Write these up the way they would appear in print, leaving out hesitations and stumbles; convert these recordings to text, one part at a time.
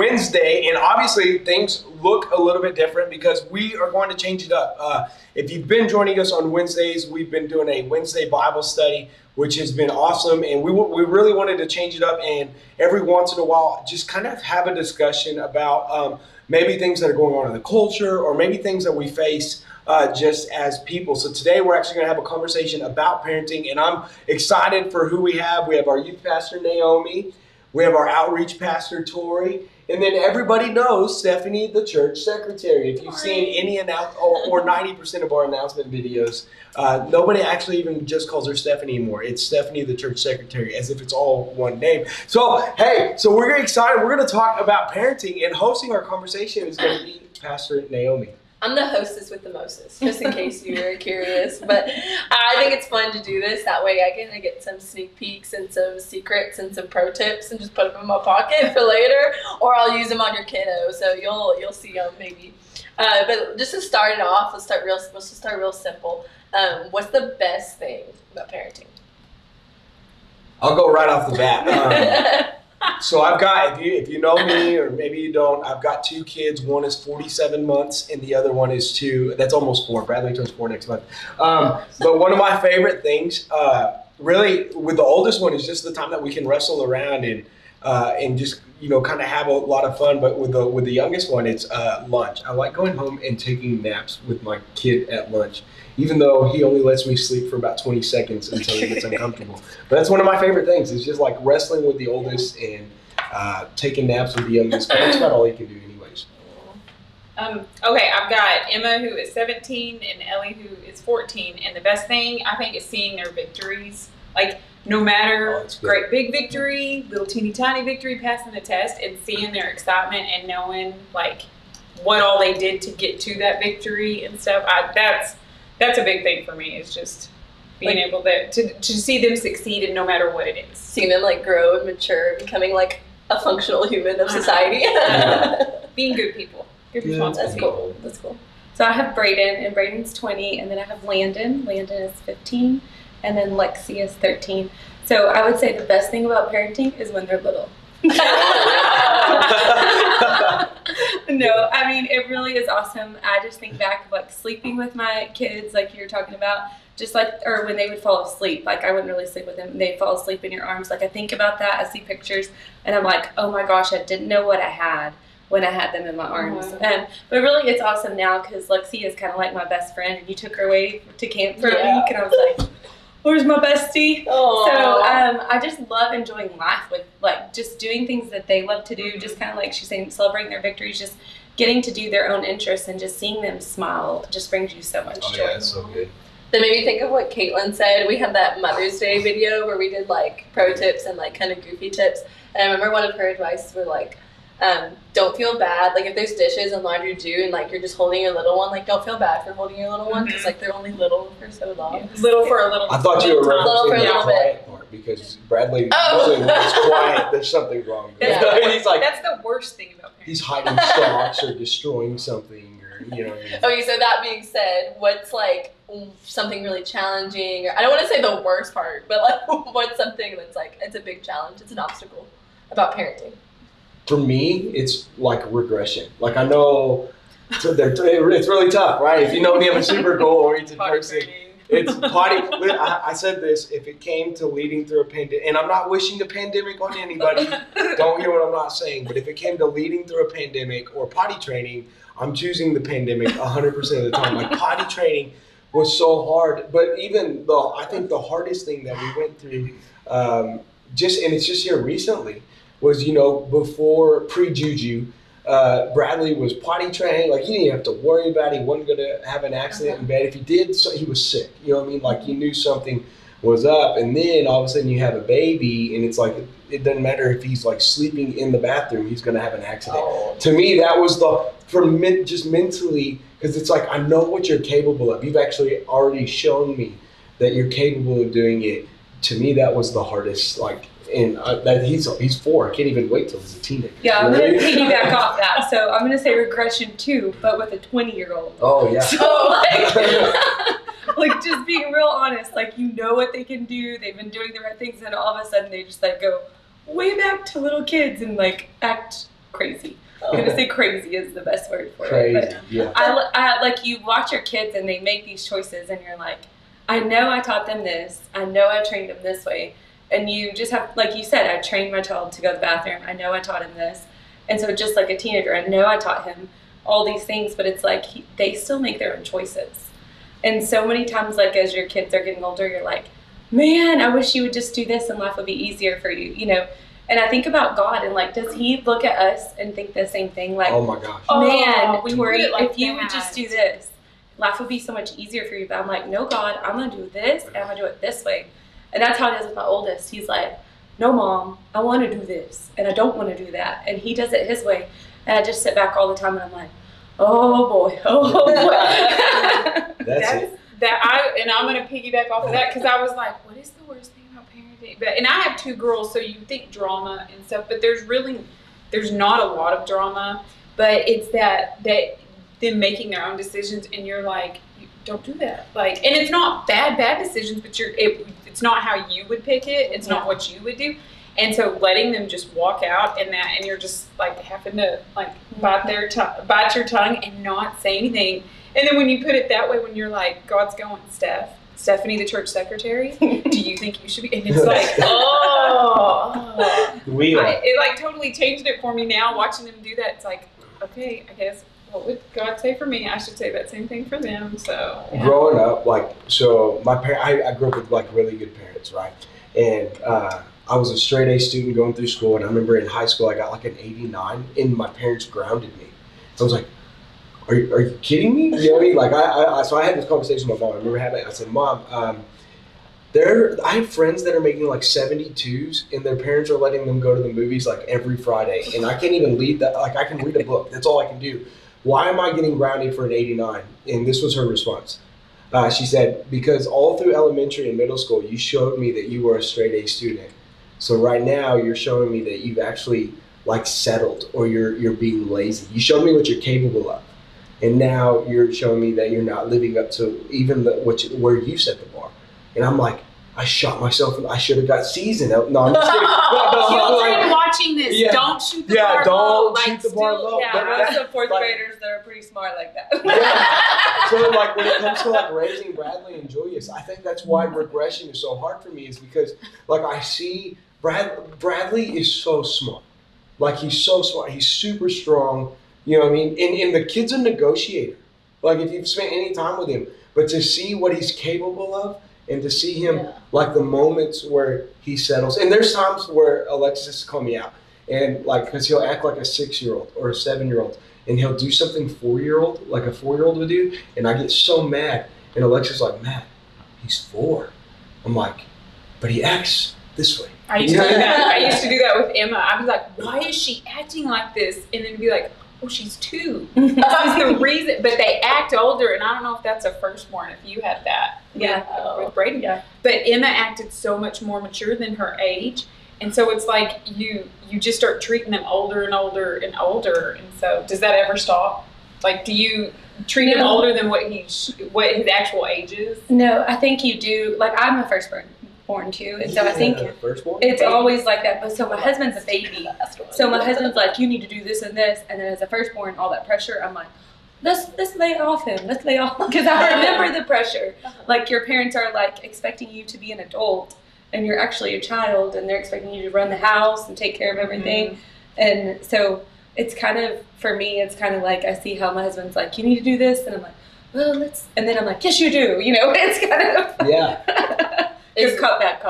Wednesday, and obviously things look a little bit different because we are going to change it up. If you've been joining us on Wednesdays, we've been doing a Wednesday Bible study, which has been awesome, and we really wanted to change it up, and every once in a while just kind of have a discussion about maybe things that are going on in the culture or maybe things that we face just as people. So today we're actually going to have a conversation about parenting, and I'm excited for who we have. We have our youth pastor, Naomi. We have our outreach pastor, Tori. And then everybody knows Stephanie, the church secretary. If you've seen any or 90% of our announcement videos, nobody actually even just calls her Stephanie anymore. It's Stephanie, the church secretary, as if it's all one name. So, hey, so we're excited. We're going to talk about parenting, and hosting our conversation is going to be Pastor Naomi. I'm the hostess with the mostest, just in case you were curious. But I think it's fun to do this. That way I get some sneak peeks and some secrets and some pro tips and just put them in my pocket for later. Or I'll use them on your kiddo, so you'll see them maybe. But just to start it off, let's start real simple. What's the best thing about parenting? I'll go right off the bat. So I've got, if you know me or maybe you don't, I've got two kids. One is 47 months and the other one is 2. That's almost 4. Bradley turns 4 next month. But one of my favorite things, really, with the oldest one is just the time that we can wrestle around and just, kind of have a lot of fun. But with the youngest one, it's lunch. I like going home and taking naps with my kid at lunch, even though he only lets me sleep for about 20 seconds until he gets uncomfortable. But that's one of my favorite things. It's just like wrestling with the oldest and taking naps with the youngest. But that's about all he can do anyways. Okay, I've got Emma, who is 17, and Ellie, who is 14. And the best thing, I think, is seeing their victories. Like, no matter great big victory, little teeny tiny victory, passing the test, and seeing their excitement and knowing, like, what all they did to get to that victory and stuff. That's a big thing for me, is just being able to see them succeed, and no matter what it is. Seeing them grow and mature, becoming a functional human of society. Being good people. Good responsible people. That's cool. So I have Brayden, and Brayden's 20, and then I have Landon. Landon is 15, and then Lexi is 13. So I would say the best thing about parenting is when they're little. No, I mean, it really is awesome. I just think back of sleeping with my kids, like you were talking about, or when they would fall asleep. I wouldn't really sleep with them. They'd fall asleep in your arms. I think about that. I see pictures and I'm like, oh my gosh, I didn't know what I had when I had them in my arms. Wow. But really it's awesome now because Lexi is kind of like my best friend, and you took her away to camp for a week, and I was like, where's my bestie? Aww. So I just love enjoying life with just doing things that they love to do, just kind of like she's saying, celebrating their victories, just getting to do their own interests, and just seeing them smile just brings you so much joy. Yeah, that's so good. That made me think of what Caitlin said. We had that Mother's Day video where we did pro tips and kind of goofy tips. And I remember one of her advice were don't feel bad. If there's dishes and laundry to do and you're just holding your little one, don't feel bad for holding your little one because they're only little for so long. Yeah. Little for a little. I thought you were referencing the little quiet part because Bradley usually when it's quiet, there's something wrong. That's the worst thing about parenting. He's hiding socks or destroying something, or Okay, so that being said, what's something really challenging, or I don't want to say the worst part, but what's something that's it's a big challenge, it's an obstacle about parenting? For me, it's regression. I know it's really tough, right? If you know me, I'm a super goal-oriented person. It's potty. I said this, if it came to leading through a pandemic, and I'm not wishing a pandemic on anybody, don't hear what I'm not saying, but if it came to leading through a pandemic or potty training, I'm choosing the pandemic 100% of the time. Potty training was so hard, but even though I think the hardest thing that we went through, and it's just here recently, was, before pre-Juju, Bradley was potty trained. He didn't have to worry about it. He wasn't going to have an accident in bed. If he did, so he was sick. You know what I mean? You knew something was up. And then all of a sudden you have a baby, and it's it doesn't matter if he's sleeping in the bathroom, he's going to have an accident. Oh. To me, that was just mentally, because it's I know what you're capable of. You've actually already shown me that you're capable of doing it. To me, that was the hardest, and that he's 4. I can't even wait till he's a teenager. Yeah, I'm going to piggyback off that. So I'm going to say regression too, but with a 20-year-old. Oh, yeah. So, just being real honest, you know what they can do. They've been doing the right things, and all of a sudden they just go way back to little kids and act crazy. I'm gonna say crazy is the best word for Crazy. it. But Yeah. I like you watch your kids and they make these choices, and you're like, I know I taught them this. I know I trained them this way. And you just have, like you said, I trained my child to go to the bathroom. I know I taught him this. And so just like a teenager, I know I taught him all these things, but it's like they still make their own choices. And so many times, like as your kids are getting older, you're like, man, I wish you would just do this and life would be easier for you, you know? And I think about God and like, does he look at us and think the same thing? Like, Oh my gosh. man, we were like if you would just that. do this, life would be so much easier for you. But I'm like, no, God, I'm going to do this and I'm going to do it this way. And that's how it is with my oldest. He's like, no, Mom, I want to do this and I don't want to do that. And he does it his way. And I just sit back all the time and I'm like, oh boy, oh boy. That's it. And I'm gonna piggyback off of that because I was like, what is the worst thing about parenting? And I have 2 girls, so you think drama and stuff, but there's not a lot of drama. But it's that them making their own decisions, and you're like, don't do that. Like, and it's not bad decisions, but it's not how you would pick it. It's not what you would do. And so letting them just walk out in that, and you're just like having to like bite your tongue and not say anything. And then when you put it that way, when you're like, God's going, Stephanie, the church secretary, do you think you should be? And it's like, it like totally changed it for me now. Watching them do that, it's like, okay, I guess what would God say for me? I should say that same thing for them. So yeah. Growing up, so my I grew up with like really good parents, right? And I was a straight A student going through school, and I remember in high school I got like an 89, and my parents grounded me. I was like, are you kidding me? You know what I mean? Like so I had this conversation with my mom. I remember having it. I said, Mom, I have friends that are making like 72s, and their parents are letting them go to the movies like every Friday, and I can't even read that. Like I can read a book. That's all I can do. Why am I getting grounded for an 89? And this was her response. She said, because all through elementary and middle school, you showed me that you were a straight A student. So right now you're showing me that you've actually like settled, or you're being lazy. You showed me what you're capable of. And now you're showing me that you're not living up to even where you set the bar. And I'm like, I shot myself, and I should have got seasoned. No, I'm just kidding. Children watching this, don't shoot the bar low. Don't shoot the bar low. Yeah, most of 4th graders that are pretty smart like that. So like when it comes to like raising Bradley and Julius, I think that's why regression is so hard for me, is because like I see Bradley is so smart. Like he's so smart. He's super strong. You know what I mean? And the kid's a negotiator. Like if you've spent any time with him, but to see what he's capable of, and to see him like the moments where he settles. And there's times where Alexis call me out, and like because he'll act like a 6-year-old or a 7-year-old, and he'll do something 4-year-old, like a 4-year-old would do, and I get so mad. And Alexis is like, Matt, he's 4. I'm like, but he acts this way. I used to do that. I used to do that with Emma. I'd be like, why is she acting like this? And then be like, oh, she's 2. This is the reason. But they act older, and I don't know if that's a firstborn, if you had that with Brayden. Yeah. But Emma acted so much more mature than her age. And so it's like you just start treating them older and older and older. And so does that ever stop? Like, do you treat him older than what his actual age is? No, I think you do. Like, I'm a firstborn too, and so I think it's always like that. But so my husband's a baby, so my husband's like, you need to do this and this, and then as a firstborn, all that pressure, I'm like, let's lay off him, because I remember the pressure. Like your parents are like expecting you to be an adult, and you're actually a child, and they're expecting you to run the house and take care of everything, and so it's kind of, for me, it's kind of like I see how my husband's like, you need to do this, and I'm like, well, and then I'm like, yes, you do, you know. It's kind of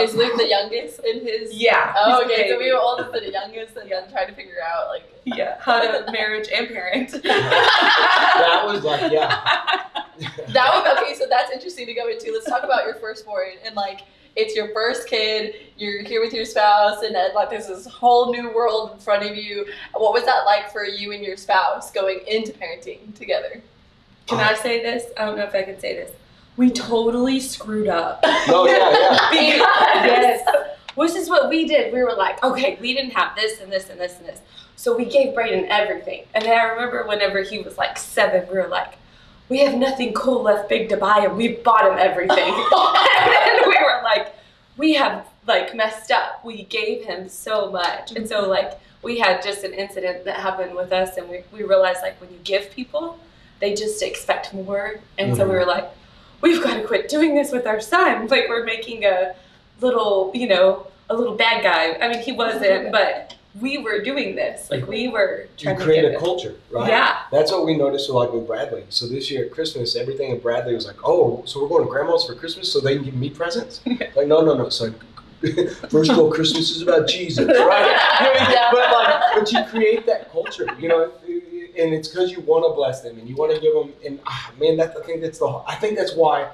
Is Luke the youngest in his? Yeah. Oh, okay. So we were oldest and the youngest, and then trying to figure out how to marriage and parent. That was like okay. So that's interesting to go into. Let's talk about your firstborn, and like it's your first kid. You're here with your spouse, and then like there's this whole new world in front of you. What was that like for you and your spouse going into parenting together? Can I say this? I don't know if I can say this. We totally screwed up. Oh, Because this is what we did. We were like, okay, we didn't have this and this and this and this. So we gave Brayden everything. And then I remember whenever he was like 7, we were like, we have nothing cool left big to buy him. We bought him everything. And then we were like, we have like messed up. We gave him so much. And so like we had just an incident that happened with us, and we realized like when you give people, they just expect more. And so we were like, we've got to quit doing this with our son. Like we're making a little, a little bad guy. I mean, he wasn't, but we were doing this. Like we were trying to create a culture, right? Yeah. That's what we noticed with Bradley. So this year at Christmas, everything at Bradley was like, oh, so we're going to grandma's for Christmas so they can give me presents? Like, no, son. First of all, Christmas is about Jesus, right? But you create that culture, and it's because you want to bless them and you want to give them. And I think that's why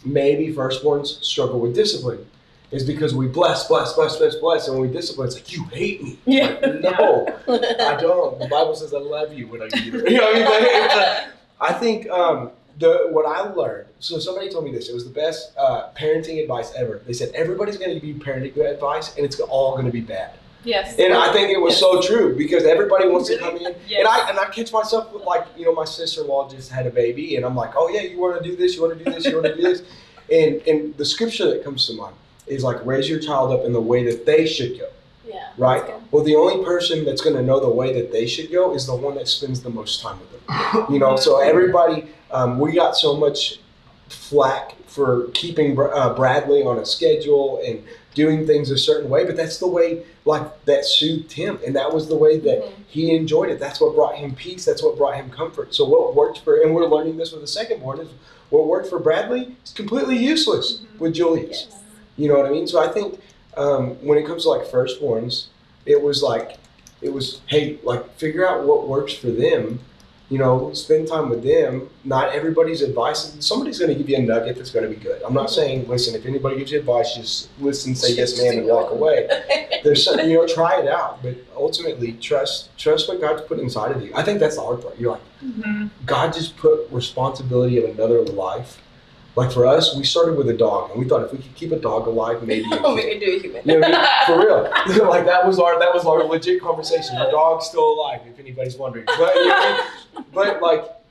maybe firstborns struggle with discipline. Is because we bless, and when we discipline, it's like, you hate me. Yeah. Like, no, I don't. The Bible says I love you when I give you. You know what I mean? I think what I learned, so somebody told me this, it was the best parenting advice ever. They said, everybody's going to give you parenting advice, and it's all going to be bad. Yes. And I think it was so true, because everybody wants to come in. Yes. And I catch myself with, like, my sister-in-law just had a baby, and I'm like, oh yeah, you want to do this, you want to do this, you want to do this. And the scripture that comes to mind is like, raise your child up in the way that they should go. Yeah. Right? Well, the only person that's going to know the way that they should go is the one that spends the most time with them. So everybody, we got so much flack for keeping Bradley on a schedule and doing things a certain way, but that's the way, like, that soothed him, and that was the way that he enjoyed it. That's what brought him peace. That's what brought him comfort. So what worked and we're learning this with the second born, is what worked for Bradley is completely useless with Julius. Yes. You know what I mean? So I think when it comes to like firstborns, it was, hey, like, figure out what works for them. Spend time with them. Not everybody's advice. Somebody's going to give you a nugget that's going to be good. I'm not saying, listen, if anybody gives you advice, just listen, say yes, ma'am, and walk away. There's some, try it out, but ultimately trust what God's put inside of you. I think that's the hard part. You're like, God just put responsibility of another life. Like for us, we started with a dog, and we thought if we could keep a dog alive, maybe we could do a human. You know what I mean? For real. Like that was our legit conversation. Our dog's still alive, if anybody's wondering. But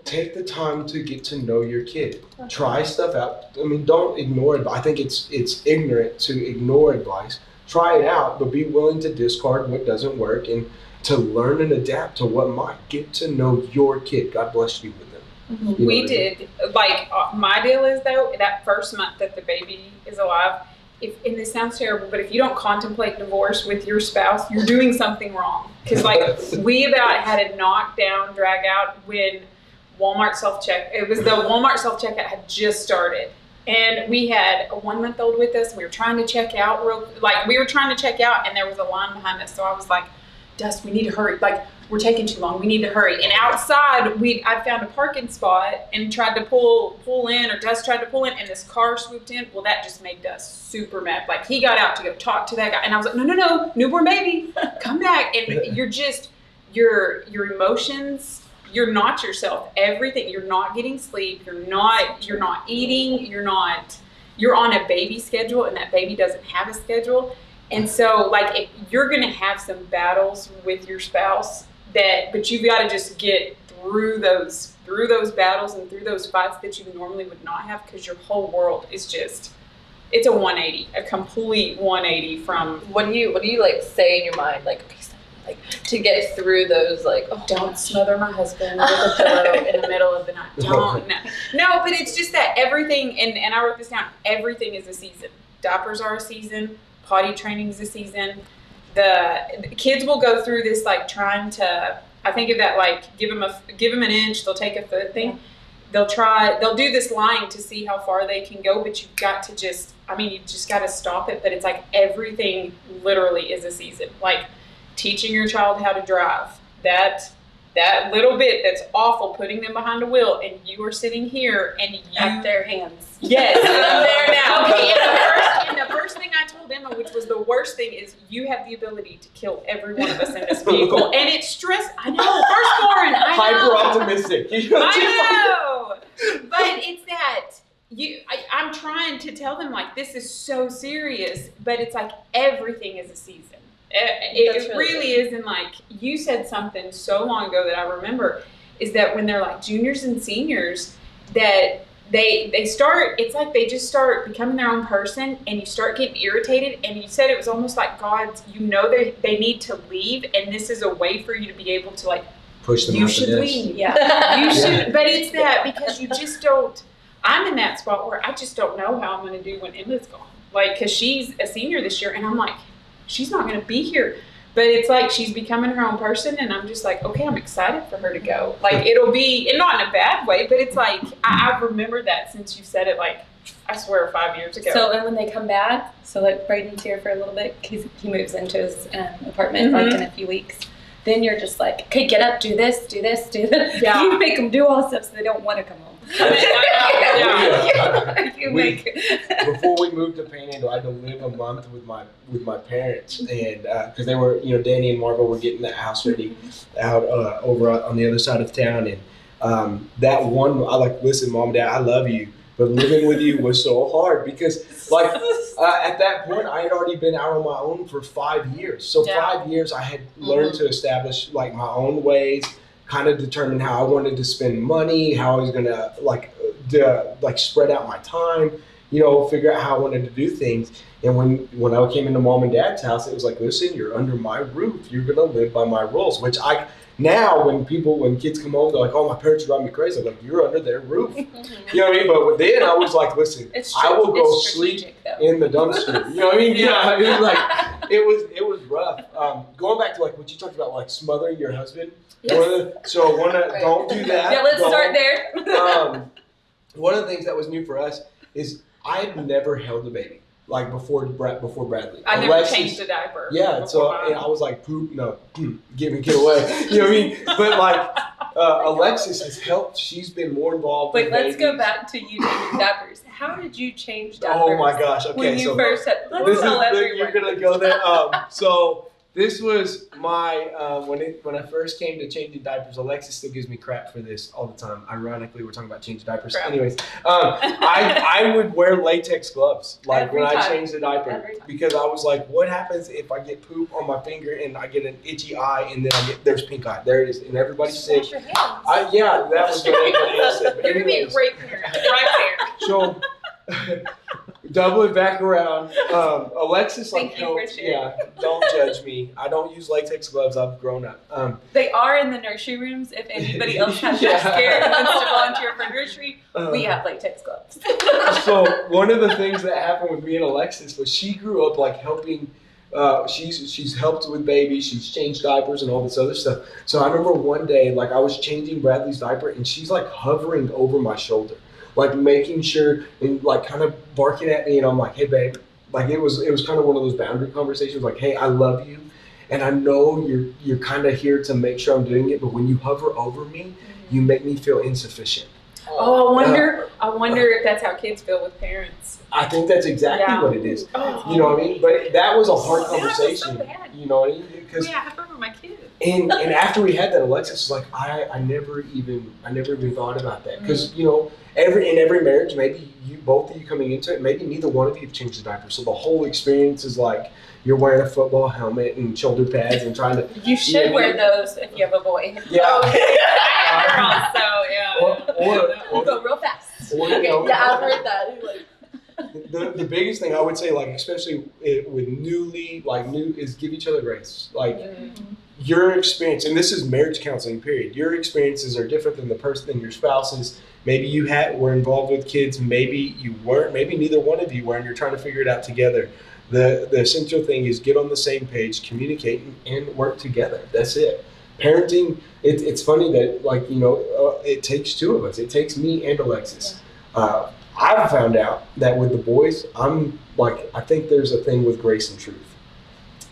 take the time to get to know your kid. Try stuff out. I mean, don't ignore it. I think it's ignorant to ignore advice. Try it out, but be willing to discard what doesn't work and to learn and adapt to what might. Get to know your kid. God bless you with them. We did, my deal is, though, that first month that the baby is alive, and this sounds terrible, but if you don't contemplate divorce with your spouse, you're doing something wrong. Because, we about had a knockdown, drag out when Walmart it was the Walmart self-checkout had just started. And we had a 1-month-old with us. We were trying to check out and there was a line behind us. So I was like, Dust, we need to hurry. We're taking too long. We need to hurry. And outside, I found a parking spot and tried to pull in, or Dust tried to pull in, and this car swooped in. Well, that just made Dust super mad. He got out to go talk to that guy, and I was like, no, newborn baby, come back. And you're just, your emotions, you're not yourself. Everything, you're not getting sleep. You're not eating. You're on a baby schedule, and that baby doesn't have a schedule. And so, if you're going to have some battles with your spouse, but you've got to just get through those battles and through those fights that you normally would not have, because your whole world is just, it's a 180, a complete 180 from. What do you say in your mind? To get through those, don't smother my husband with a pillow in the middle of the night. Don't. No, but it's just that everything, and I wrote this down, everything is a season. Diapers are a season. Potty training is a season. The kids will go through this trying to. I think of that give them an inch, they'll take a foot thing. They'll do this lying to see how far they can go, but you've got to you just got to stop it. But it's everything literally is a season. Teaching your child how to drive. That little bit that's awful, putting them behind a wheel, and you are sitting here and you at their hands. Yes, I'm there now. Okay, and the first thing I told Emma, which was the worst thing, is you have the ability to kill every one of us in this vehicle, and it's stress. I know, firstborn. I know. Hyper optimistic. I know, but it's that I'm trying to tell them this is so serious, but it's everything is a season. It really is, and you said something so long ago that I remember, is that when they're juniors and seniors, that they start, it's like they just start becoming their own person, and you start getting irritated. And you said it was almost like God's, they need to leave, and this is a way for you to be able to like, push them you out should the nest. leave. Yeah, you should. But it's that because you just don't. I'm in that spot where I just don't know how I'm going to do when Emma's gone. Like, because she's a senior this year, and I'm like, she's not going to be here. But it's like she's becoming her own person, and I'm just like, okay, I'm excited for her to go. Like, it'll be, and not in a bad way, but it's like, I've remembered that since you said it, like, I swear 5 years ago. So, and when they come back, so like Braden's here for a little bit, he moves into his apartment like in a few weeks. Then you're just like, okay, get up, do this, do this, do this. Yeah. You make them do all stuff so they don't want to come home. Before we moved to Panhandle, I had to live a month with my parents, and because they were, Danny and Margot were getting the house ready out over on the other side of town, and that one, I like, listen, Mom and Dad, I love you, but living with you was so hard because like at that point I had already been out on my own for 5 years. So 5 years I had learned to establish like my own ways, kind of determine how I wanted to spend money, how I was gonna like spread out my time, figure out how I wanted to do things. And when I came into Mom and Dad's house, it was like, listen, you're under my roof. You're gonna live by my rules. Which now when kids come home, they're like, oh, my parents drive me crazy. I'm like, you're under their roof. You know what I mean? But then I was like, listen, I will go sleep in the dumpster. You know what I mean? Yeah, it was like, it was rough. Going back to like what you talked about, like smothering your husband. Yes. Don't do that. Yeah, let's start there. One of the things that was new for us is I had never held a baby. Like before Bradley. I never changed a diaper. Yeah, so and I was like, poop, no, get away. You know what I mean? But like, Alexis has helped. She's been more involved. Wait, let's go back to you changing diapers. How did you change diapers? Oh my gosh! Okay, when you first had, you're gonna go there. So this was my when I first came to changing diapers. Alexis still gives me crap for this all the time. Ironically, we're talking about changing diapers. Crap. Anyways, I would wear latex gloves like when I changed the diaper because I was like, what happens if I get poop on my finger and I get an itchy eye and then there's pink eye. There it is, and everybody's sick. Wash your hands. Yeah, that was what everybody said. You're gonna be a great parent right there. So. Double it back around. Alexis helped. Yeah, don't judge me. I don't use latex gloves. I've grown up. They are in the nursery rooms. If anybody else has that scare and wants to volunteer for nursery, we have latex gloves. So one of the things that happened with me and Alexis was she grew up like helping. She's helped with babies. She's changed diapers and all this other stuff. So I remember one day, like I was changing Bradley's diaper, and she's like hovering over my shoulder, like making sure and like kind of barking at me, and I'm like, hey babe, like it was kind of one of those boundary conversations, like, hey, I love you, and I know you're kind of here to make sure I'm doing it, but when you hover over me, you make me feel insufficient. Oh, I wonder if that's how kids feel with parents. I think that's exactly what it is. Oh, you know what I mean? But that was a hard conversation. So you know what I mean? Because I remember my kids. And after we had that, Alexis was like, I never even thought about that because in every marriage, maybe both of you coming into it, maybe neither one of you have changed the diaper, so the whole experience is like you're wearing a football helmet and shoulder pads and trying to. You should wear those if you have a boy. Yeah. Or go real fast. I've heard that. The biggest thing I would say, like especially with new is give each other grace. Like your experience, and this is marriage counseling. Period. Your experiences are different than your spouse's. Maybe you were involved with kids. Maybe you weren't. Maybe neither one of you were, and you're trying to figure it out together. The essential thing is get on the same page, communicate, and work together. That's it. Parenting. It's funny that it takes two of us. It takes me and Alexis. Yeah. I've found out that with the boys, I think there's a thing with grace and truth.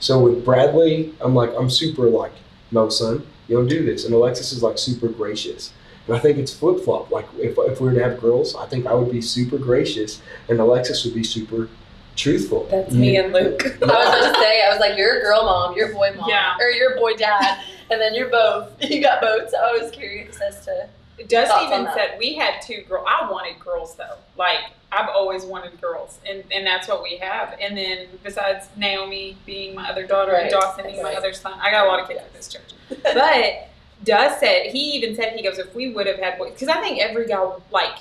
So with Bradley, I'm super like, no son, you don't do this. And Alexis is like super gracious. And I think it's flip-flop. Like if we were to have girls, I think I would be super gracious and Alexis would be super truthful. That's me and Luke. I was about to say, I was like, you're a girl mom, you're a boy mom, or you're a boy dad, and then you're both. You got both. So I was curious as to. Dusty even said we had two girls. I wanted girls though. Like I've always wanted girls, and that's what we have. And then besides Naomi being my other daughter and Dawson being my other son, I got a lot of kids at this church. But Dust said he even said he goes, if we would have had boys, because I think every guy like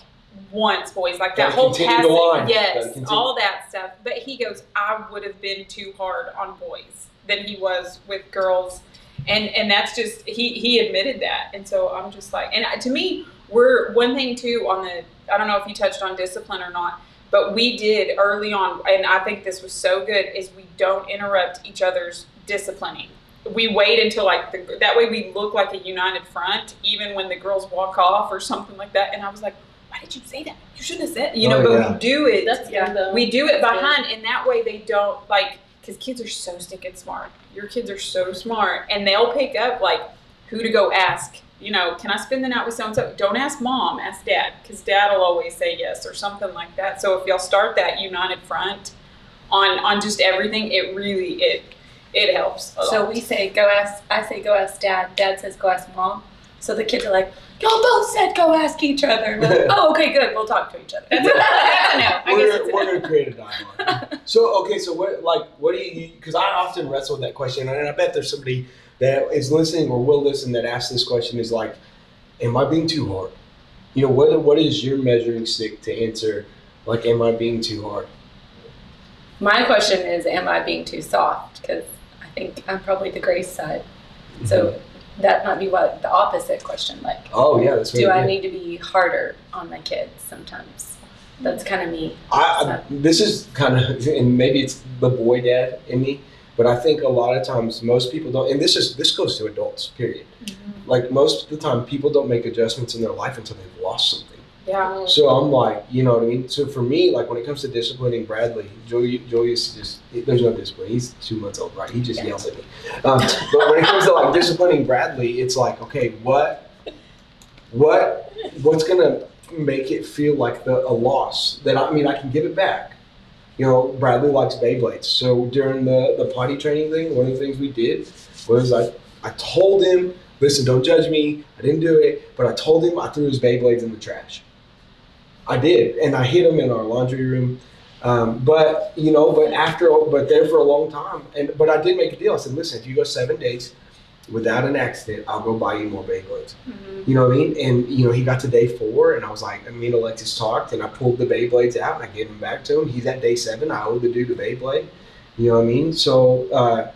wants boys, like Gotta that whole continue the passing, line. Gotta yes, continue. all that stuff. But he goes, I would have been too hard on boys than he was with girls, and that's just he admitted that, and so I'm just like, and to me, we're one thing too on the, I don't know if you touched on discipline or not, but we did early on, and I think this was so good, is we don't interrupt each other's disciplining. We wait until like that way we look like a united front, even when the girls walk off or something like that. And I was like, why did you say that? You shouldn't have said, but we do it. That's good though. We do it behind, and that way they don't like, because kids are so stinking smart. Your kids are so smart, and they'll pick up like who to go ask. Can I spend the night with so-and-so? Don't ask mom, ask dad, because dad will always say yes or something like that. So if y'all start that united front on just everything, it really, it helps a lot. So we say, I say, go ask dad. Dad says, go ask mom. So the kids are like, y'all both said go ask each other. We're like, oh, okay, good. We'll talk to each other. That's a no. I guess it's a We're no. going to create a dialogue. So what do you, because I often wrestle with that question, and I bet there's somebody that is listening or will listen that asks this question is like, am I being too hard? What is your measuring stick to answer, like, am I being too hard? My question is, am I being too soft? Because I think I'm probably the grace side. So that might be what the opposite question, like, Oh, yeah, that's do really I good. need to be harder on my kids sometimes? That's kind of me. This is kind of, and maybe it's the boy dad in me, but I think a lot of times most people don't, and this goes to adults, period. Mm-hmm. Like most of the time, people don't make adjustments in their life until they've lost something. Yeah. So I'm like, you know what I mean? So for me, like when it comes to disciplining Bradley, Julius there's no discipline. He's 2 months old, right? He just yells at me. But when it comes to like disciplining Bradley, it's like, okay, what's gonna make it feel like a loss that I can give it back. Bradley likes Beyblades. So during the potty training thing, one of the things we did was I told him, listen, don't judge me. I didn't do it, but I told him I threw his Beyblades in the trash. I did, and I hid him in our laundry room. But there for a long time. But I did make a deal. I said, listen, if you go 7 days without an accident, I'll go buy you more Beyblades. Mm-hmm. You know what I mean? And he got to day 4, and I was like, me and Alexis talked, and I pulled the Beyblades out, and I gave them back to him. He's at day 7. I owed the dude a Beyblade. You know what I mean? So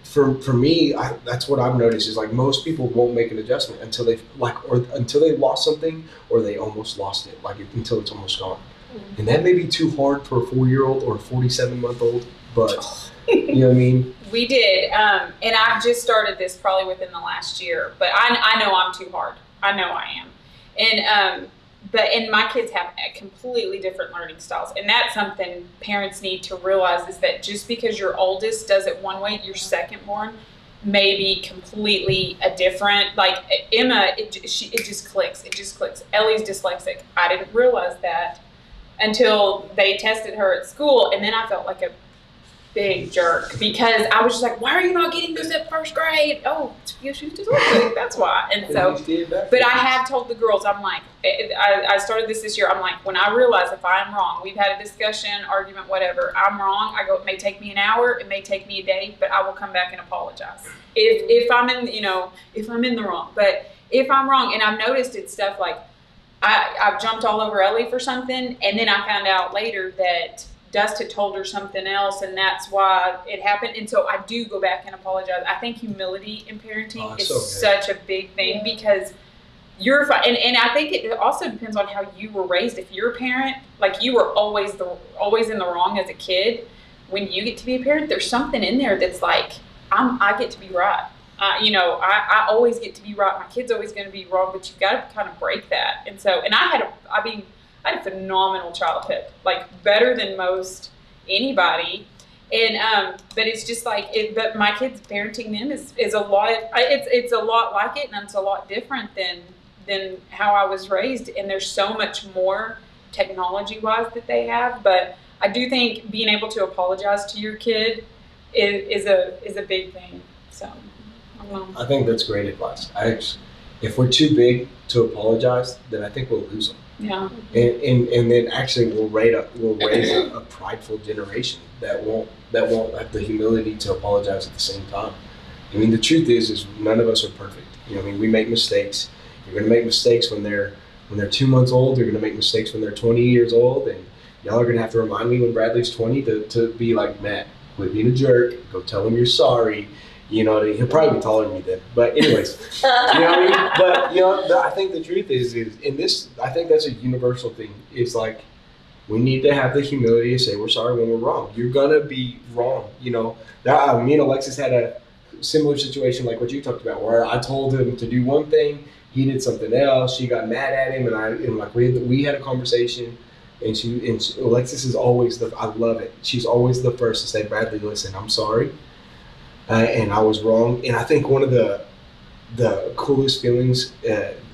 for me, that's what I've noticed is like most people won't make an adjustment until until they lost something or they almost lost it, until it's almost gone. Mm-hmm. And that may be too hard for a 4-year-old or a 47-month-old, but you know what I mean? We did, and I've just started this probably within the last year, but I know I'm too hard. I know I am. And my kids have completely different learning styles, and that's something parents need to realize is that just because your oldest does it one way, your second born may be completely a different. Like Emma, it just clicks. It just clicks. Ellie's dyslexic. I didn't realize that until they tested her at school, and then I felt like a big jerk because I was just like, why are you not getting this at first grade? Oh, because she's dyslexic, that's why. And so, but I have told the girls, I'm like, I started this year, I'm like, when I realize if I'm wrong, we've had a discussion, argument, whatever, I'm wrong, I go, it may take me an hour, it may take me a day, but I will come back and apologize. If I'm in, if I'm in the wrong, but if I'm wrong, and I've noticed it's stuff like, I've jumped all over Ellie for something, and then I found out later that Dust had told her something else, and that's why it happened. And so I do go back and apologize. I think humility in parenting is such a big thing because you're fine. And I think it also depends on how you were raised. If you're a parent, like you were always in the wrong as a kid, when you get to be a parent, there's something in there that's like, I get to be right. I always get to be right. My kid's always going to be wrong, but you've got to kind of break that. And so, and I had a phenomenal childhood, like better than most anybody. And, but it's just like, but my kids parenting them is a lot, it's a lot like it, and it's a lot different than how I was raised. And there's so much more technology wise that they have. But I do think being able to apologize to your kid is a big thing. So, I don't know. I think that's great advice. If we're too big to apologize, then I think we'll lose them. Yeah. And then actually we'll raise a prideful generation that won't have the humility to apologize at the same time. I mean, the truth is none of us are perfect. We make mistakes. You're going to make mistakes when they're when they're 2 months old, they're going to make mistakes when they're 20 years old, and y'all are going to have to remind me when Bradley's 20 to be like, Matt, quit being a jerk, go tell him you're sorry. You know what I mean? He'll probably be taller than me then. But anyways, you know what I mean? But, you know, I think the truth is in this, I think that's a universal thing. It's like, we need to have the humility to say we're sorry when we're wrong. You're going to be wrong. You know, me and Alexis had a similar situation like what you talked about, where I told him to do one thing, he did something else, she got mad at him, and like we had a conversation, and Alexis is always I love it. She's always the first to say, Bradley, listen, I'm sorry. And I was wrong. And I think one of the coolest feelings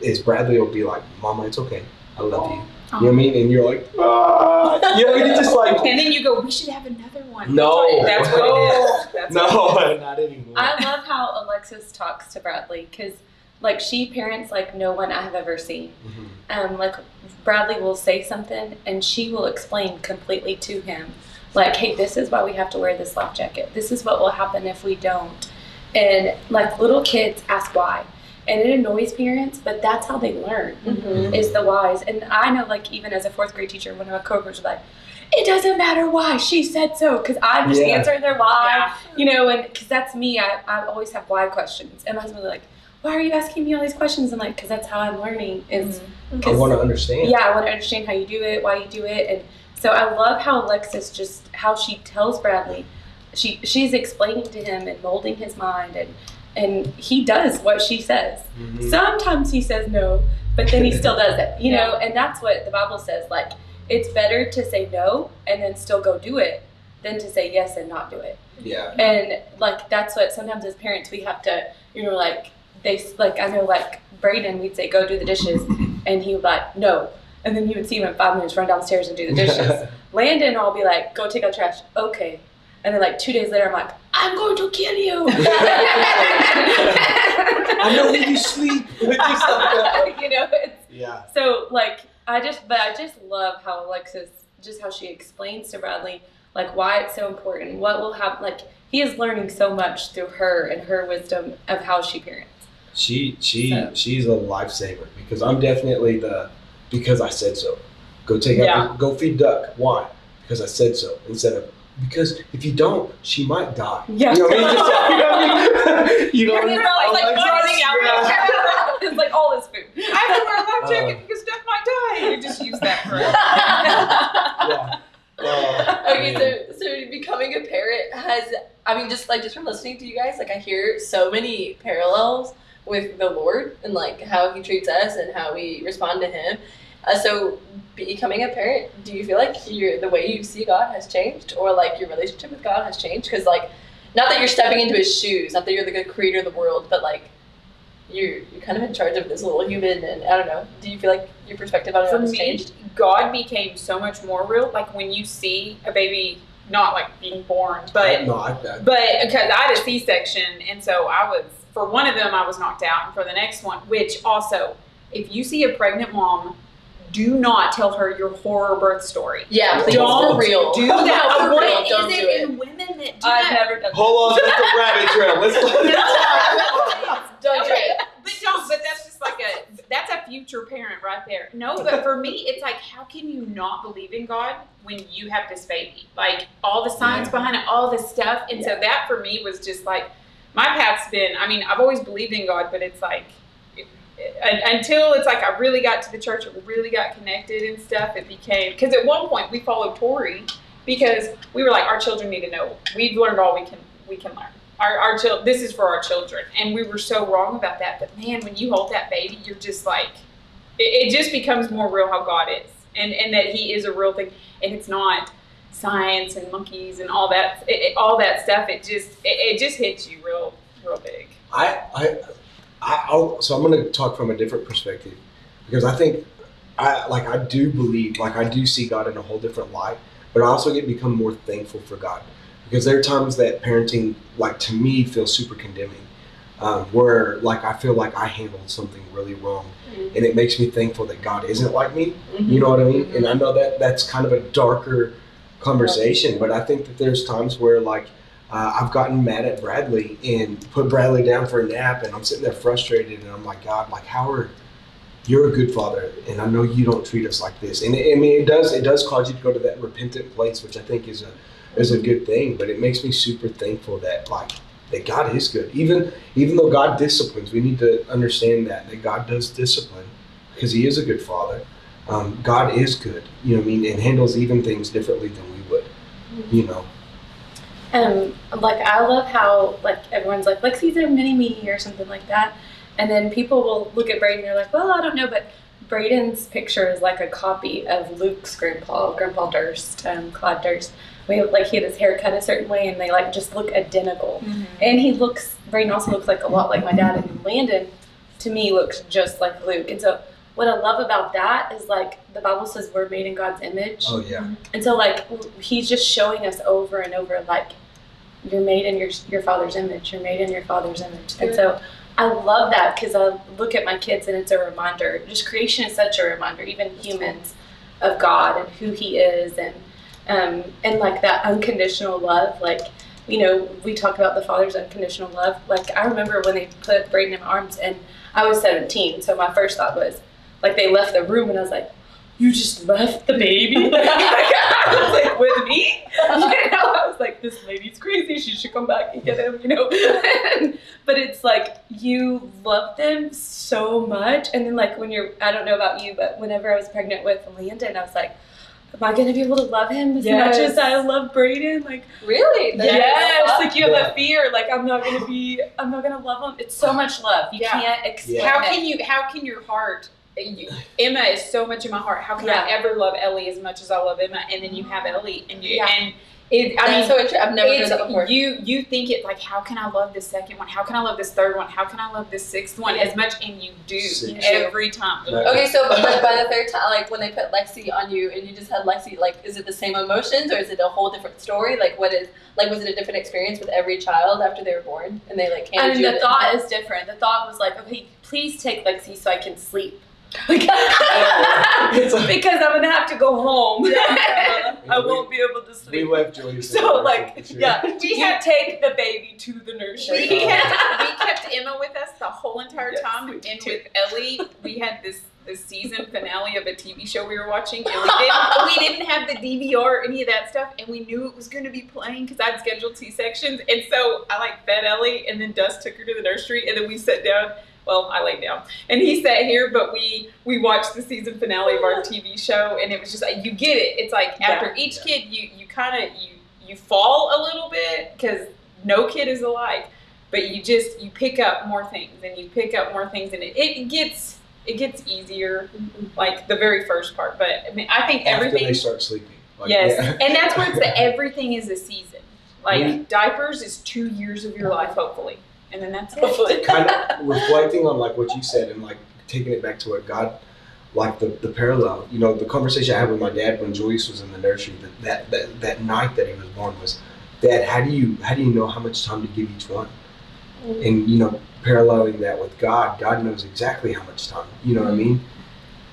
is Bradley will be like, Mama, it's okay. I love you. You know what I mean? And you're like, ah. You know, it's just like. And then you go, we should have another one. No. That's what it is. That's not anymore. I love how Alexis talks to Bradley because, like, she parents like no one I have ever seen. Mm-hmm. Like, Bradley will say something and she will explain completely to him. Like, hey, this is why we have to wear this life jacket. This is what will happen if we don't. And, like, little kids ask why. And it annoys parents, but that's how they learn, is the whys. And I know, like, even as a fourth grade teacher, one of my coworkers was like, it doesn't matter why, she said so. Because I'm just answering their why, you know, and because that's me. I always have why questions. And my husband was like, why are you asking me all these questions? I'm like, because that's how I'm learning. Is I want to understand. Yeah, I want to understand how you do it, why you do it. And so I love how Alexis just, how she tells Bradley, she's explaining to him and molding his mind, and he does what she says. Sometimes he says no, but then he still does it, you know, and that's what the Bible says. Like, it's better to say no and then still go do it than to say yes and not do it. Yeah. And, like, that's what sometimes as parents we have to, you know, like, I know, like, Brayden, we'd say, go do the dishes, and he would be like, no. And then you would see him in 5 minutes run downstairs and do the dishes. Landon, I'll be like, go take out trash. Okay. And then, like, 2 days later, I'm like, I'm going to kill you. I know when you sleep. You know, Yeah. So, like, I just love how Alexis, just how she explains to Bradley, like, why it's so important, what will happen. Like, he is learning so much through her and her wisdom of how she parents. She's a lifesaver, because I'm definitely because I said so. Go go feed duck. Why? Because I said so. Instead of, because if you don't, she might die. Yeah. You know what I mean? You know what I mean? Like running out there. It's like all this food. I have to wear a life jacket because Duck might die. You just use that for Okay, so becoming a parent just from listening to you guys, like, I hear so many parallels with the Lord and, like, how he treats us and how we respond to him. So becoming a parent, do you feel like the way you see God has changed, or, like, your relationship with God has changed? Because, like, not that you're stepping into his shoes, not that you're the good creator of the world, but, like, you're kind of in charge of this little human, and I don't know. Do you feel like your perspective on it has changed? God became so much more real. Like, when you see a baby, not like being born, but because I had a C-section, and so for one of them I was knocked out, and for the next one, which also, if you see a pregnant mom, do not tell her your horror birth story. Yeah, please, for real. Do that. For real, What don't is do it it. in women that do I've that? never done that. Hold on, that's a rabbit trail. Let's Don't do it. But that's just like that's a future parent right there. No, but for me, it's like, how can you not believe in God when you have this baby? Like, all the science behind it, all this stuff. And so that for me was just like, my path's been, I mean, I've always believed in God, but it's like, until it's like I really got to the church and really got connected and stuff, it became, because at one point we followed Tori because we were like, our children need to know. We've learned all we can learn. This is for our children, and we were so wrong about that. But man, when you hold that baby, you're just like, it just becomes more real how God is, and that He is a real thing, and it's not science and monkeys and all that all that stuff. It just hits you real big. So I'm going to talk from a different perspective, because I think I do believe, like, I do see God in a whole different light, but I also become more thankful for God, because there are times that parenting, like, to me, feels super condemning, where, like, I feel like I handled something really wrong, and it makes me thankful that God isn't like me. You know what I mean? And I know that that's kind of a darker conversation, but I think that there's times where, like, I've gotten mad at Bradley and put Bradley down for a nap, and I'm sitting there frustrated, and I'm like, God, like, how you're a good father, and I know you don't treat us like this. And I mean, it does cause you to go to that repentant place, which I think is a good thing. But it makes me super thankful that God is good. Even though God disciplines, we need to understand that God does discipline because He is a good father. God is good, you know what I mean, and handles even things differently than we would, you know. Like I love how like everyone's like Lexi's a mini me or something like that, and then people will look at Braden and they're like, well, I don't know, but Braden's picture is like a copy of Luke's Grandpa Durst, Claude Durst. He had his hair cut a certain way, and they like just look identical. And Braden also looks like a lot like my dad, and Landon, to me, looks just like Luke. And so what I love about that is like the Bible says we're made in God's image. Oh yeah. And so like He's just showing us over and over like you're made in your Father's image. You're made in your Father's image. And so I love that because I look at my kids and it's a reminder. Just creation is such a reminder, even humans, of God and who He is, and like that unconditional love. Like, you know, we talk about the Father's unconditional love. Like I remember when they put Braden in my arms and I was 17, so my first thought was like they left the room and I was like, you just left the baby? I was like, with me? You know, I was like, this lady's crazy. She should come back and get him, you know. But it's like you love them so much. And then like I don't know about you, but whenever I was pregnant with Landon, I was like, am I going to be able to love him as much as I love Braden? Like, really? Yes. Like you have that fear. Like I'm not going to love him. It's so much love. You can't explain it. How can your heart, Emma is so much in my heart. How can I ever love Ellie as much as I love Emma? And then you have Ellie, and so I've never heard that before. You think it like, how can I love this second one? How can I love this third one? How can I love this sixth one as much? And you do every time. Okay, so but by the third time, like when they put Lexi on you and you just had Lexi, like is it the same emotions or is it a whole different story? Like was it a different experience with every child after they were born and they like handed you? The thought is different. The thought was like, okay, please take Lexi so I can sleep. Because I'm gonna have to go home. I won't be able to sleep. We left Julius. So take the baby to the nursery. We kept Emma with us the whole entire time, and with Ellie, we had this season finale of a TV show we were watching, and we didn't have the DVR or any of that stuff, and we knew it was going to be playing because I'd scheduled C-sections, and so I like fed Ellie, and then Dust took her to the nursery, and then we sat down. Well, I laid down, and he sat here, but we watched the season finale of our TV show, and it was just like, you get it. It's like after each kid, you kind of you fall a little bit because no kid is alike, but you pick up more things, and you pick up more things, and it gets easier, like the very first part. But I mean, I think everything after they start sleeping. And that's where it's everything is a season. Like diapers is 2 years of your life, hopefully. And then that's it. Kind of reflecting on like what you said and like taking it back to what God, like the parallel, you know, the conversation I had with my dad when Julius was in the nursery, that night that he was born was, Dad, how do you know how much time to give each one? And you know, paralleling that with God knows exactly how much time. You know what I mean?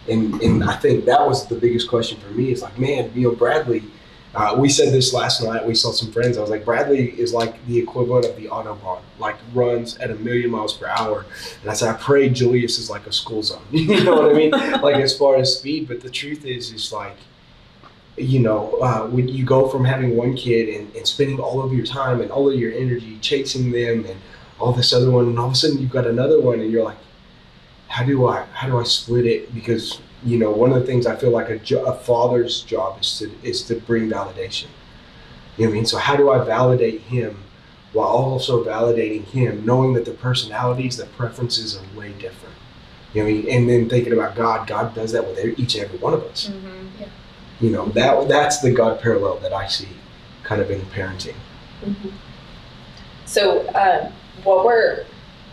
And I think that was the biggest question for me. Is like, man, you know, Bradley. We said this last night. We saw some friends. I was like, Bradley is like the equivalent of the Autobahn, like runs at 1,000,000 miles per hour. And I said, I pray Julius is like a school zone. You know what I mean? Like as far as speed. But the truth is like, you know, when you go from having one kid and spending all of your time and all of your energy chasing them and all this other one, and all of a sudden you've got another one, and you're like, how do I split it? Because you know, one of the things I feel like a father's job is to bring validation. You know what I mean? So how do I validate him while also validating him, knowing that the personalities, the preferences are way different? You know what I mean? And then thinking about God does that with each and every one of us. Mm-hmm. Yeah. You know, that's the God parallel that I see kind of in parenting. Mm-hmm. So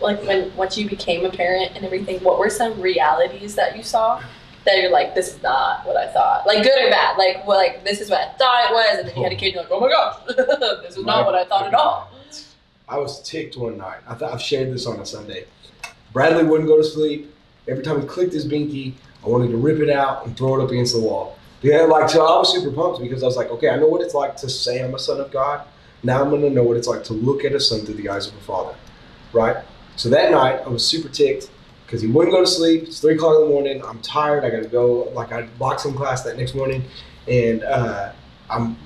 once you became a parent and everything, what were some realities that you saw that you're like, this is not what I thought? Like good or bad? Like this is what I thought it was, and then you had a kid, you're like, oh my gosh, this is not what I thought at all. I was ticked one night. I've shared this on a Sunday. Bradley wouldn't go to sleep. Every time he clicked his binky, I wanted to rip it out and throw it up against the wall. Yeah, so I was super pumped because I was like, okay, I know what it's like to say I'm a son of God. Now I'm going to know what it's like to look at a son through the eyes of a father, right? So that night, I was super ticked, because he wouldn't go to sleep. It's 3 o'clock in the morning. I'm tired. I got to go. Like, I had boxing class that next morning, and I'm,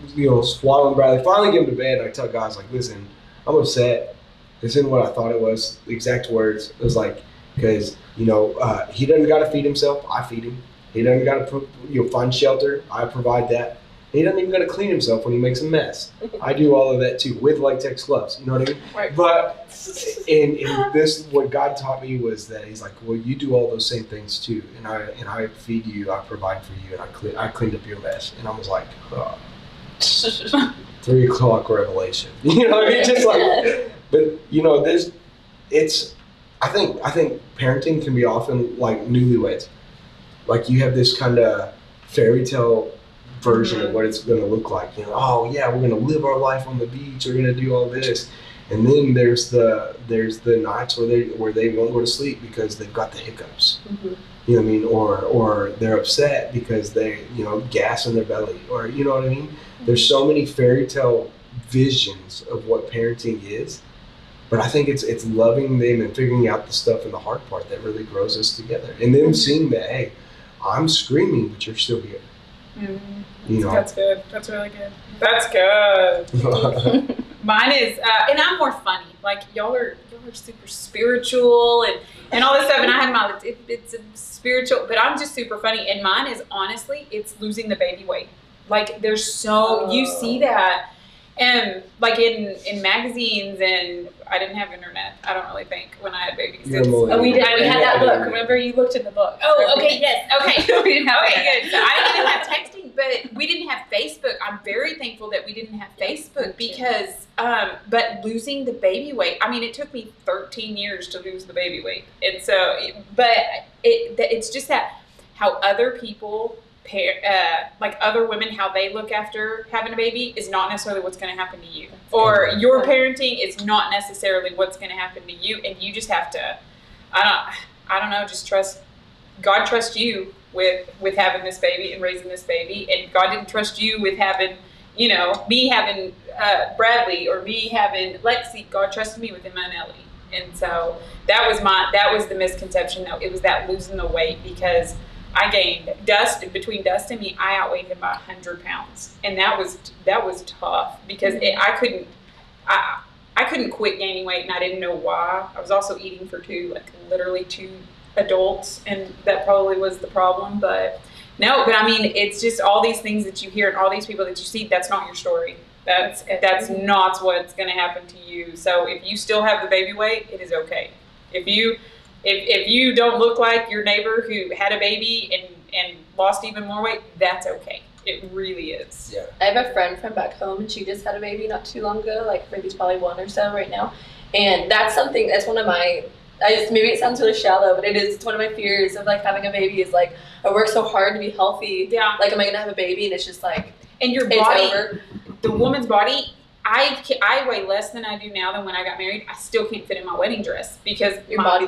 swallowing Bradley. Finally get him to bed, and I tell guys, like, listen, I'm upset. This isn't what I thought it was. The exact words. It was like, because, he doesn't got to feed himself. I feed him. He doesn't got to find shelter. I provide that. He doesn't even got to clean himself when he makes a mess. I do all of that too, with latex gloves. You know what I mean? Right. But in this, what God taught me was that He's like, well, you do all those same things too, and I feed you, I provide for you, and I cleaned up your mess. And I was like, 3 o'clock revelation. You know what I mean? Just like, but I think parenting can be often like newlyweds. Like, you have this kind of fairy tale version of what it's going to look like. Oh yeah, we're going to live our life on the beach. We're going to do all this, and then there's the nights where they won't go to sleep because they've got the hiccups. Mm-hmm. You know what I mean? Or they're upset because they gas in their belly. Or you know what I mean? Mm-hmm. There's so many fairy tale visions of what parenting is, but I think it's loving them and figuring out the stuff in the hard part that really grows us together, and then seeing that, hey, I'm screaming, but you're still here. Mm-hmm. That's good. That's really good. That's good. Mine is, and I'm more funny. Like, y'all are super spiritual and all this stuff. And I had it's spiritual, but I'm just super funny. And mine is, honestly, it's losing the baby weight. Like, you see that. And like in magazines, and I didn't have internet. I don't really think when I had babies. We did. We had that book. Remember, you looked in the book. Oh, okay, yes, okay. Okay, good. So I didn't have texting, but we didn't have Facebook. I'm very thankful that we didn't have Facebook because, but losing the baby weight. I mean, it took me 13 years to lose the baby weight, and so, it's just that how other people. Like other women, how they look after having a baby is not necessarily what's going to happen to you. Or your parenting is not necessarily what's going to happen to you, and you just have to, I don't know, just trust. God trusts you with having this baby and raising this baby, and God didn't trust you with having, me having Bradley or me having Lexi. God trusted me with Emma and Ellie, and so that was the misconception, though. It was that losing the weight because. I gained between Dust and me. I outweighed him by 100 pounds, and that was tough because I couldn't quit gaining weight, and I didn't know why. I was also eating for literally two adults, and that probably was the problem. But I mean, it's just all these things that you hear and all these people that you see. That's not your story. That's not what's going to happen to you. So if you still have the baby weight, it is okay. If you don't look like your neighbor who had a baby and lost even more weight, that's okay. It really is. Yeah. I have a friend from back home, and she just had a baby not too long ago. Like, maybe it's probably 1 or so right now. And that's one of my. Maybe it sounds really shallow, but it's one of my fears of like having a baby. Is like, I work so hard to be healthy. Yeah. Like, am I gonna have a baby? And it's just like, and your body, the woman's body. I weigh less than I do now than when I got married. I still can't fit in my wedding dress because my body,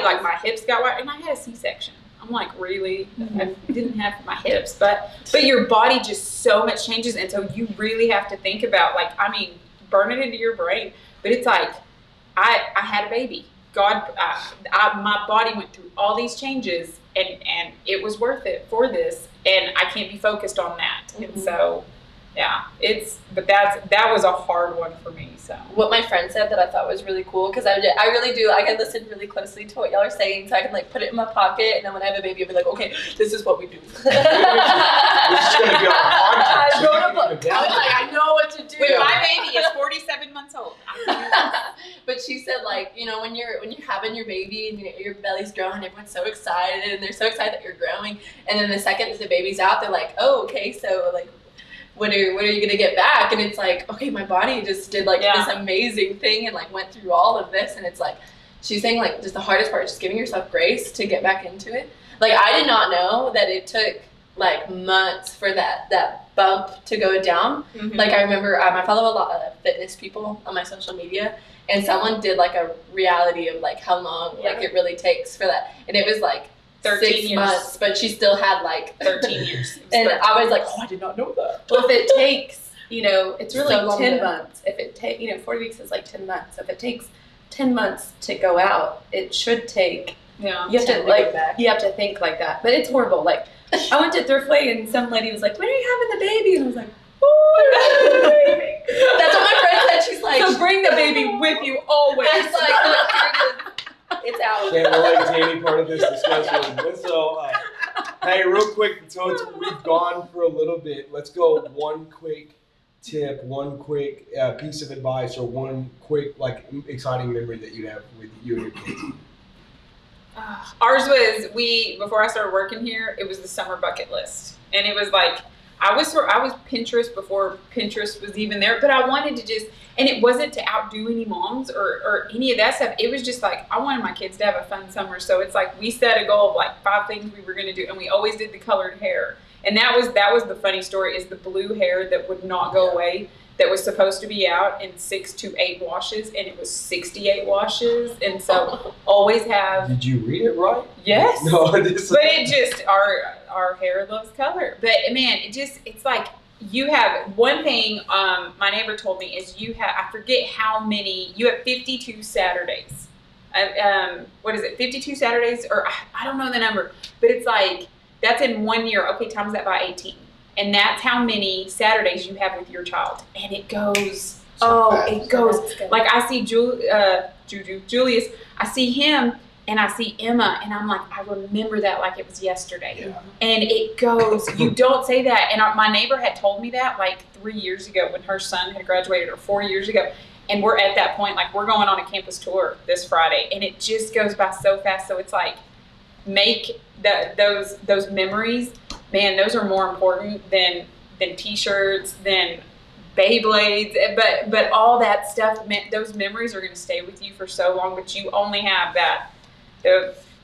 like my hips got wide, and I had a C-section. I'm like, really? Mm-hmm. I didn't have my hips, but your body just so much changes, and so you really have to think about, like, I mean, burn it into your brain. But it's like, I had a baby. God, my body went through all these changes, and it was worth it for this, and I can't be focused on that, and so. Yeah, that was a hard one for me. So what my friend said that I thought was really cool, because I really do. I can listen really closely to what y'all are saying, so I can like put it in my pocket, and then when I have a baby, I'll be like, okay, this is what we do. This is gonna be our podcast. I wrote a book. I know what to do. When my baby is 47 months old. But she said, like, when you're having your baby and your belly's growing, everyone's so excited, and they're so excited that you're growing, and then the second that the baby's out, they're like, oh, okay, so like. When are you gonna get back? And it's like, okay, my body just did like this amazing thing and like went through all of this, and it's like she's saying like just the hardest part is just giving yourself grace to get back into it. Like, I did not know that it took like months for that bump to go down. Mm-hmm. Like, I remember I follow a lot of fitness people on my social media, and someone did like a reality of like how long like it really takes for that, and it was like 6 months, but she still had like 13 years. And I was like, oh, I did not know that. Well, if it takes, it's really so 10 months. If it takes, 40 weeks is like 10 months. If it takes 10 months to go out, it should take Yeah. You have to Time to like go back. you have to think like that. But it's horrible. Like I went to Thriftway and some lady was like, "When are you having the baby?" And I was like, That's what my friend said. She's like, "So bring the baby with you always." it's like, look, here it is. It's out. Can't relate to any part of this discussion. So, hey, real quick, so we've gone for a little bit. Let's go one quick tip, one quick piece of advice, or one quick, like, exciting memory that you have with you and your kids. Ours was before I started working here, it was the summer bucket list. And it was like, I was Pinterest before Pinterest was even there, but I wanted to just, and it wasn't to outdo any moms or any of that stuff. It was just like, I wanted my kids to have a fun summer. So it's like, we set a goal of like 5 things we were going to do. And we always did the colored hair. And that was the funny story, is the blue hair that would not go away, that was supposed to be out in 6 to 8 washes, and it was 68 washes. And so always have. Did you read it right? Yes. No, But it just, our hair loves color. But man, it's like, you have one thing, my neighbor told me, is I forget how many, you have 52 Saturdays. What is it, 52 Saturdays? Or I don't know the number, but it's like, that's in 1 year. Okay, times that by 18. And that's how many Saturdays you have with your child. And it goes, it goes. Like I see Julius, I see him, and I see Emma, and I'm like, I remember that like it was yesterday. Yeah. And it goes, you don't say that. And my neighbor had told me that like 3 years ago when her son had graduated, or 4 years ago. And we're at that point, like we're going on a campus tour this Friday, and it just goes by so fast. So it's like, make those memories, man, those are more important than t-shirts, than Beyblades, but all that stuff, man, those memories are going to stay with you for so long. But you only have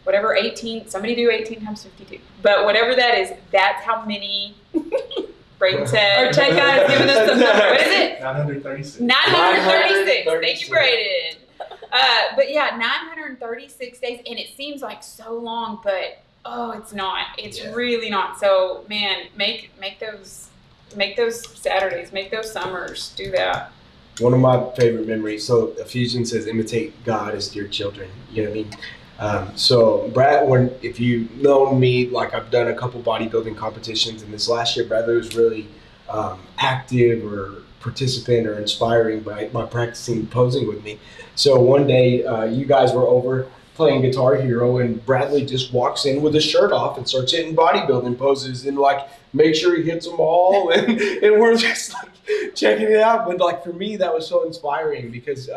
whatever 18, somebody do 18 times 52, but whatever that is, that's how many. Braden said, or Ted guys giving us some number. What is it? 936. 936. Thank you, Braden. But yeah, 936 days, and it seems like so long, but it's not. It's really not. So man, make those Saturdays, make those summers, do that. One of my favorite memories. So Ephesians says, "Imitate God as dear children." You know what I mean? So Brad, if you know me, like I've done a couple bodybuilding competitions, and this last year Bradley was really active or participant or inspiring by practicing posing with me. So one day you guys were over playing Guitar Hero, and Bradley just walks in with his shirt off and starts hitting bodybuilding poses and like make sure he hits them all, and we're just like checking it out. But like for me, that was so inspiring, because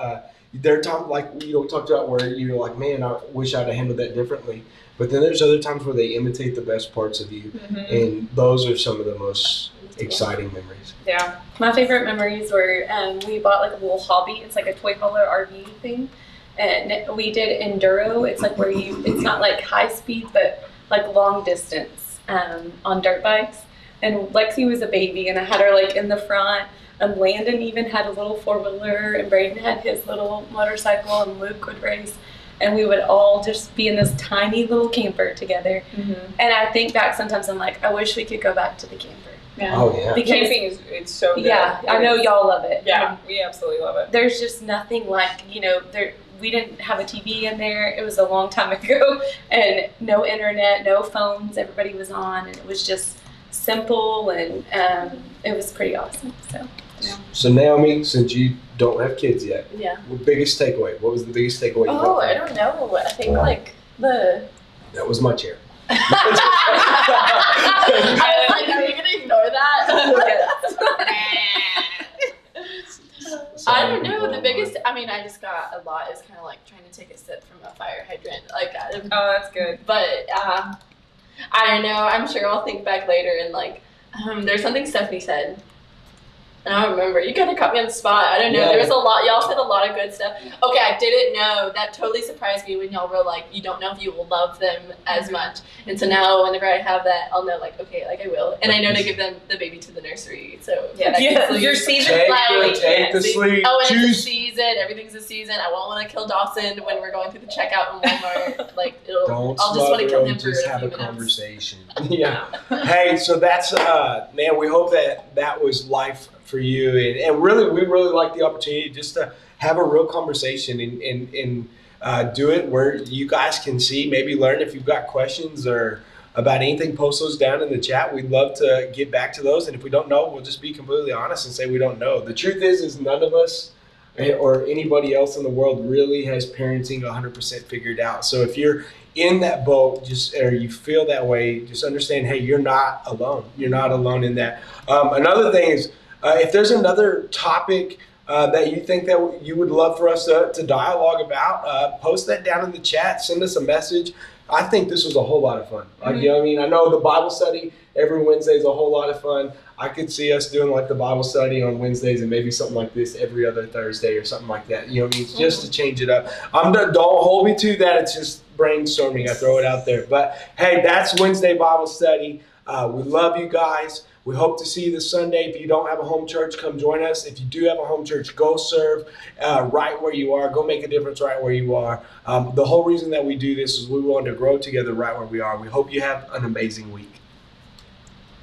there are times, like, we talked about, where you're like, man, I wish I'd have handled that differently. But then there's other times where they imitate the best parts of you, and those are some of the most exciting memories. Yeah. My favorite memories were we bought like a little hobby. It's like a toy hauler RV thing, and we did enduro. It's like where it's not like high speed, but like long distance on dirt bikes. And Lexi was a baby, and I had her like in the front. Landon even had a little 4-wheeler, and Braden had his little motorcycle, and Luke would race. And we would all just be in this tiny little camper together. And I think back sometimes, I'm like, I wish we could go back to the camper. Yeah. Oh yeah. Because, Camping it's so good. Yeah, I know y'all love it. Yeah, we absolutely love it. There's just nothing like, we didn't have a TV in there. It was a long time ago, and no internet, no phones. Everybody was on, and it was just simple, and it was pretty awesome. So Naomi, since you don't have kids yet, Yeah. biggest takeaway? What was the biggest takeaway you got? I don't know. I think like the. That was my chair. I was like, are you gonna ignore that? I don't know. The biggest. I mean, I just got a lot. Is kind of like trying to take a sip from a fire hydrant. Like, Oh, that's good. but I don't know. I'm sure I'll think back later and like, there's something Stephanie said. And I don't remember. You kind of caught me on the spot. I don't know. Yeah. There was a lot. Y'all said a lot of good stuff. Okay, I didn't know. That totally surprised me when y'all were like, you don't know if you will love them as much. And so now whenever I have that, I'll know like, okay, like I will. And I know to give them the baby to the nursery. So Yeah, that yeah. sleep. Your season Take like, the sleep. Oh, and it's a Choose. season. Everything's a season. I won't want to kill Dawson when we're going through the checkout in Walmart. Like, Don't I'll just want to kill smother him him, for just a have few a minutes. conversation. Yeah. Hey, so that's man, we hope that was life for you, and really we really like the opportunity just to have a real conversation, and do it where you guys can see, maybe learn. If you've got questions or about anything, post those down in the chat. We'd love to get back to those. And if we don't know, we'll just be completely honest and say we don't know. The truth is none of us or anybody else in the world really has parenting 100% figured out. So if you're in that boat, or you feel that way, just understand, hey, you're not alone. You're not alone in that. Another thing is, if there's another topic that you think that you would love for us to dialogue about, post that down in the chat. Send us a message. I think this was a whole lot of fun. You know what I mean? I know the Bible study every Wednesday is a whole lot of fun. I could see us doing like the Bible study on Wednesdays and maybe something like this every other Thursday or something like that. You know what I mean? Just to change it up. Don't hold me to that. It's just brainstorming. I throw it out there. But hey, that's Wednesday Bible study. We love you guys. We hope to see you this Sunday. If you don't have a home church, come join us. If you do have a home church, go serve right where you are. Go make a difference right where you are. The whole reason that we do this is we want to grow together right where we are. We hope you have an amazing week.